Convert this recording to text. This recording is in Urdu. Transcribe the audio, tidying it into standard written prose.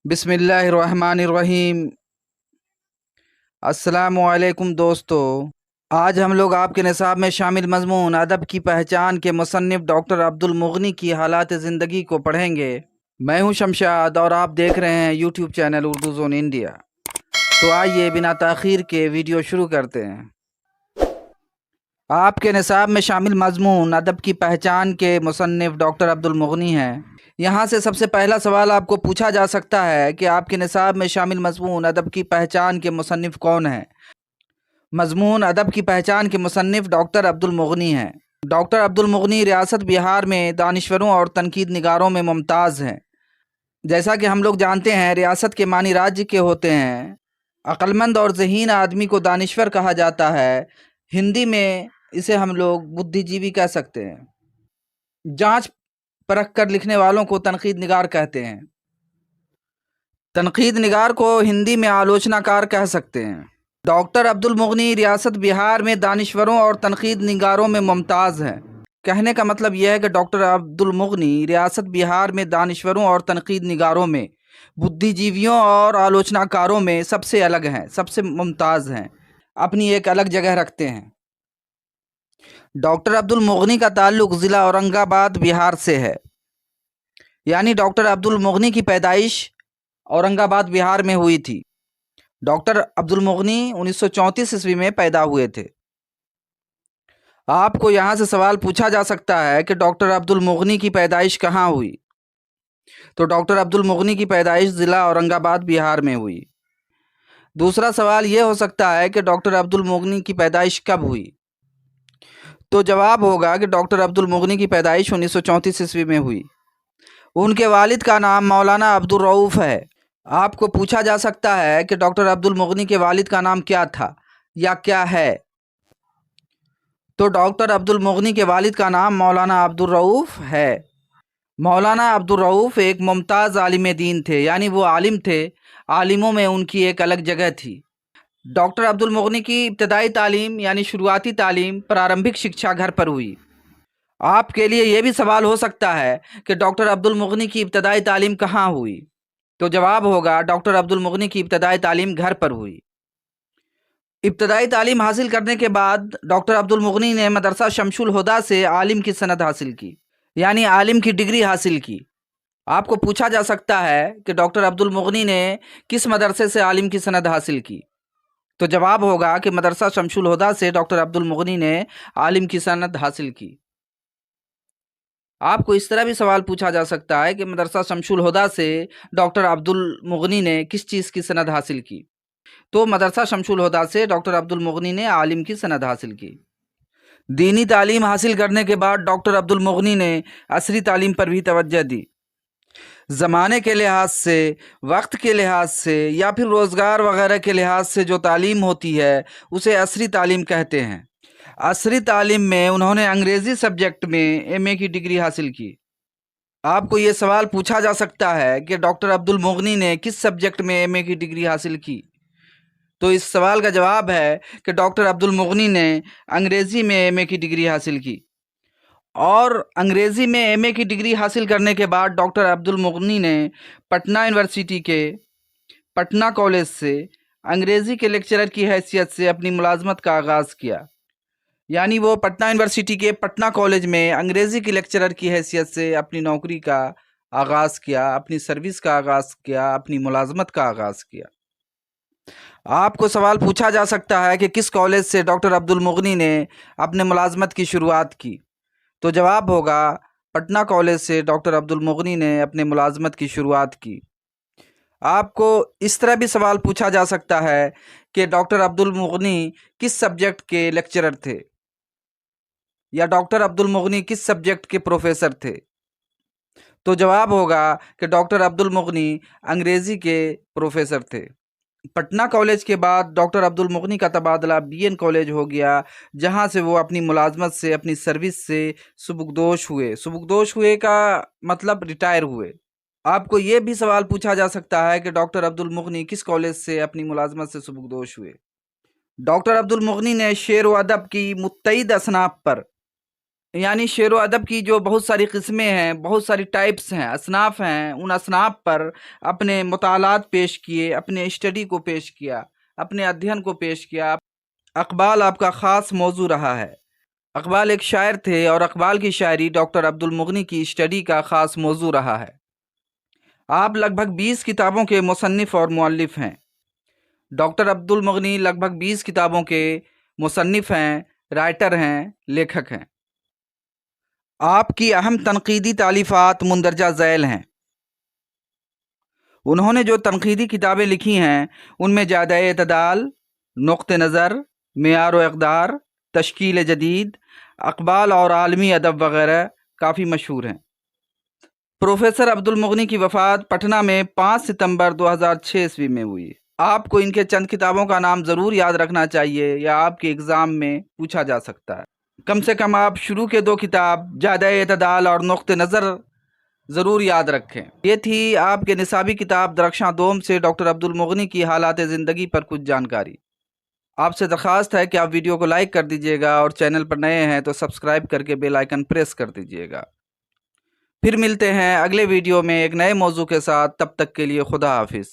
بسم اللہ الرحمن الرحیم۔ السلام علیکم دوستو، آج ہم لوگ آپ کے نصاب میں شامل مضمون ادب کی پہچان کے مصنف ڈاکٹر عبد المغنی کی حالات زندگی کو پڑھیں گے۔ میں ہوں شمشاد اور آپ دیکھ رہے ہیں YouTube channel Urdu zone India. تو آئیے بنا تاخیر کے ویڈیو شروع کرتے ہیں۔ آپ کے نصاب میں شامل مضمون ادب کی پہچان کے مصنف ڈاکٹر عبد المغنی ہیں۔ یہاں سے سب سے پہلا سوال آپ کو پوچھا جا سکتا ہے کہ آپ کے نصاب میں شامل مضمون ادب کی پہچان کے مصنف کون ہیں؟ مضمون ادب کی پہچان کے مصنف ڈاکٹر عبد المغنی ہیں۔ ڈاکٹر عبد المغنی ریاست بہار میں دانشوروں اور تنقید نگاروں میں ممتاز ہیں۔ جیسا کہ ہم لوگ جانتے ہیں، ریاست کے معنی راجیہ کے ہوتے ہیں۔ عقلمند اور ذہین آدمی کو دانشور کہا جاتا ہے۔ ہندی میں اسے ہم لوگ بدھی جیوی کہہ سکتے ہیں۔ جانچ پرکھ کر لکھنے والوں کو تنقید نگار کہتے ہیں۔ تنقید نگار کو ہندی میں آلوچنا کار کہہ سکتے ہیں۔ ڈاکٹر عبد المغنی ریاست بہار میں دانشوروں اور تنقید نگاروں میں ممتاز ہیں۔ کہنے کا مطلب یہ ہے کہ ڈاکٹر عبد المغنی ریاست بہار میں دانشوروں اور تنقید نگاروں میں، بدھی جیویوں اور آلوچنا کاروں میں سب سے الگ ہیں، سب سے ممتاز ہیں، اپنی ایک الگ جگہ رکھتے ہیں۔ ڈاکٹر عبد المغنی کا تعلق ضلع اورنگ آباد بہار سے ہے، یعنی ڈاکٹر عبد المغنی کی پیدائش اورنگ آباد بہار میں ہوئی تھی۔ ڈاکٹر عبد المغنی 1934 میں پیدا ہوئے تھے۔ آپ کو یہاں سے سوال پوچھا جا سکتا ہے کہ ڈاکٹر عبد المغنی کی پیدائش کہاں ہوئی؟ تو ڈاکٹر عبد المغنی کی پیدائش ضلع اورنگ آباد بہار میں ہوئی۔ دوسرا سوال یہ ہو سکتا ہے کہ ڈاکٹر عبد المغنی کی پیدائش کب ہوئی؟ تو جواب ہوگا کہ ڈاکٹر عبد المغنی کی پیدائش 1934 میں ہوئی۔ ان کے والد کا نام مولانا عبد الرؤف ہے۔ آپ کو پوچھا جا سکتا ہے کہ ڈاکٹر عبد المغنی کے والد کا نام کیا تھا یا کیا ہے؟ تو ڈاکٹر عبد المغنی کے والد کا نام مولانا عبد الرؤف ہے۔ مولانا عبد الرؤف ایک ممتاز عالم دین تھے، یعنی وہ عالم تھے، عالموں میں ان کی ایک الگ جگہ تھی۔ ڈاکٹر عبد المغنی کی ابتدائی تعلیم یعنی شروعاتی تعلیم پرارمبھک شکشا گھر پر ہوئی۔ آپ کے لیے یہ بھی سوال ہو سکتا ہے کہ ڈاکٹر عبد المغنی کی ابتدائی تعلیم کہاں ہوئی؟ تو جواب ہوگا ڈاکٹر عبد المغنی کی ابتدائی تعلیم گھر پر ہوئی۔ ابتدائی تعلیم حاصل کرنے کے بعد ڈاکٹر عبد المغنی نے مدرسہ شمس الہدیٰ سے عالم کی سند حاصل کی، یعنی عالم کی ڈگری حاصل کی۔ آپ کو پوچھا جا سکتا ہے کہ ڈاکٹر عبد المغنی نے کس مدرسے سے عالم کی سند حاصل کی؟ تو جواب ہوگا کہ مدرسہ شمس الہدیٰ سے ڈاکٹر عبد المغنی نے عالم کی سند حاصل کی۔ آپ کو اس طرح بھی سوال پوچھا جا سکتا ہے کہ مدرسہ شمس الہدیٰ سے ڈاکٹر عبد المغنی نے کس چیز کی سند حاصل کی؟ تو مدرسہ شمس الہدیٰ سے ڈاکٹر عبد المغنی نے عالم کی سند حاصل کی۔ دینی تعلیم حاصل کرنے کے بعد ڈاکٹر عبد المغنی نے عصری تعلیم پر بھی توجہ دی۔ زمانے کے لحاظ سے، وقت کے لحاظ سے یا پھر روزگار وغیرہ کے لحاظ سے جو تعلیم ہوتی ہے اسے عصری تعلیم کہتے ہیں۔ عصری تعلیم میں انہوں نے انگریزی سبجیکٹ میں ایم اے کی ڈگری حاصل کی۔ آپ کو یہ سوال پوچھا جا سکتا ہے کہ ڈاکٹر عبد المغنی نے کس سبجیکٹ میں ایم اے کی ڈگری حاصل کی؟ تو اس سوال کا جواب ہے کہ ڈاکٹر عبد المغنی نے انگریزی میں ایم اے کی ڈگری حاصل کی، اور انگریزی میں ایم اے کی ڈگری حاصل کرنے کے بعد ڈاکٹر عبد المغنی نے پٹنہ یونیورسٹی کے پٹنہ کالج سے انگریزی کے لیکچرر کی حیثیت سے اپنی ملازمت کا آغاز کیا، یعنی وہ پٹنہ یونیورسٹی کے پٹنہ کالج میں انگریزی کے لیکچرر کی حیثیت سے اپنی نوکری کا آغاز کیا، اپنی سروس کا آغاز کیا، اپنی ملازمت کا آغاز کیا۔ آپ کو سوال پوچھا جا سکتا ہے کہ کس کالج سے ڈاکٹر عبد المغنی نے اپنے ملازمت کی شروعات کی؟ تو جواب ہوگا پٹنہ کالج سے ڈاکٹر عبد المغنی نے اپنے ملازمت کی شروعات کی۔ آپ کو اس طرح بھی سوال پوچھا جا سکتا ہے کہ ڈاکٹر عبد المغنی کس سبجیکٹ کے لیکچرر تھے، یا ڈاکٹر عبد المغنی کس سبجیکٹ کے پروفیسر تھے؟ تو جواب ہوگا کہ ڈاکٹر عبد المغنی انگریزی کے پروفیسر تھے۔ پٹنہ کالج کے بعد ڈاکٹر عبد المغنی کا تبادلہ بی این کالج ہو گیا، جہاں سے وہ اپنی ملازمت سے، اپنی سروس سے سبکدوش ہوئے۔ سبکدوش ہوئے کا مطلب ریٹائر ہوئے۔ آپ کو یہ بھی سوال پوچھا جا سکتا ہے کہ ڈاکٹر عبد المغنی کس کالج سے اپنی ملازمت سے سبکدوش ہوئے؟ ڈاکٹر عبد المغنی نے شعر و ادب کی متعدد اصناف پر یعنی شعر و ادب کی جو بہت ساری قسمیں ہیں، بہت ساری ٹائپس ہیں، اصناف ہیں، ان اصناف پر اپنے مطالعات پیش کیے، اپنے اسٹڈی کو پیش کیا، اپنے ادھین کو پیش کیا۔ اقبال آپ کا خاص موضوع رہا ہے۔ اقبال ایک شاعر تھے اور اقبال کی شاعری ڈاکٹر عبد المغنی کی اسٹڈی کا خاص موضوع رہا ہے۔ آپ لگ بھگ 20 کتابوں کے مصنف اور مؤلف ہیں۔ ڈاکٹر عبد المغنی لگ بھگ 20 کتابوں کے مصنف ہیں، رائٹر ہیں، لیکھک ہیں۔ آپ کی اہم تنقیدی تالیفات مندرجہ ذیل ہیں۔ انہوں نے جو تنقیدی کتابیں لکھی ہیں ان میں جادہ اعتدال، نقطہ نظر، معیار و اقدار، تشکیل جدید، اقبال اور عالمی ادب وغیرہ کافی مشہور ہیں۔ پروفیسر عبد المغنی کی وفات پٹنہ میں 5 ستمبر 2006 میں ہوئی۔ آپ کو ان کے چند کتابوں کا نام ضرور یاد رکھنا چاہیے یا آپ کے اگزام میں پوچھا جا سکتا ہے۔ کم سے کم آپ شروع کے 2 کتاب جادہ اعتدال اور نقطہ نظر ضرور یاد رکھیں۔ یہ تھی آپ کے نصابی کتاب درخشاں دوم سے ڈاکٹر عبد المغنی کی حالات زندگی پر کچھ جانکاری۔ آپ سے درخواست ہے کہ آپ ویڈیو کو لائک کر دیجئے گا اور چینل پر نئے ہیں تو سبسکرائب کر کے بیل آئیکن پریس کر دیجئے گا۔ پھر ملتے ہیں اگلے ویڈیو میں ایک نئے موضوع کے ساتھ، تب تک کے لیے خدا حافظ۔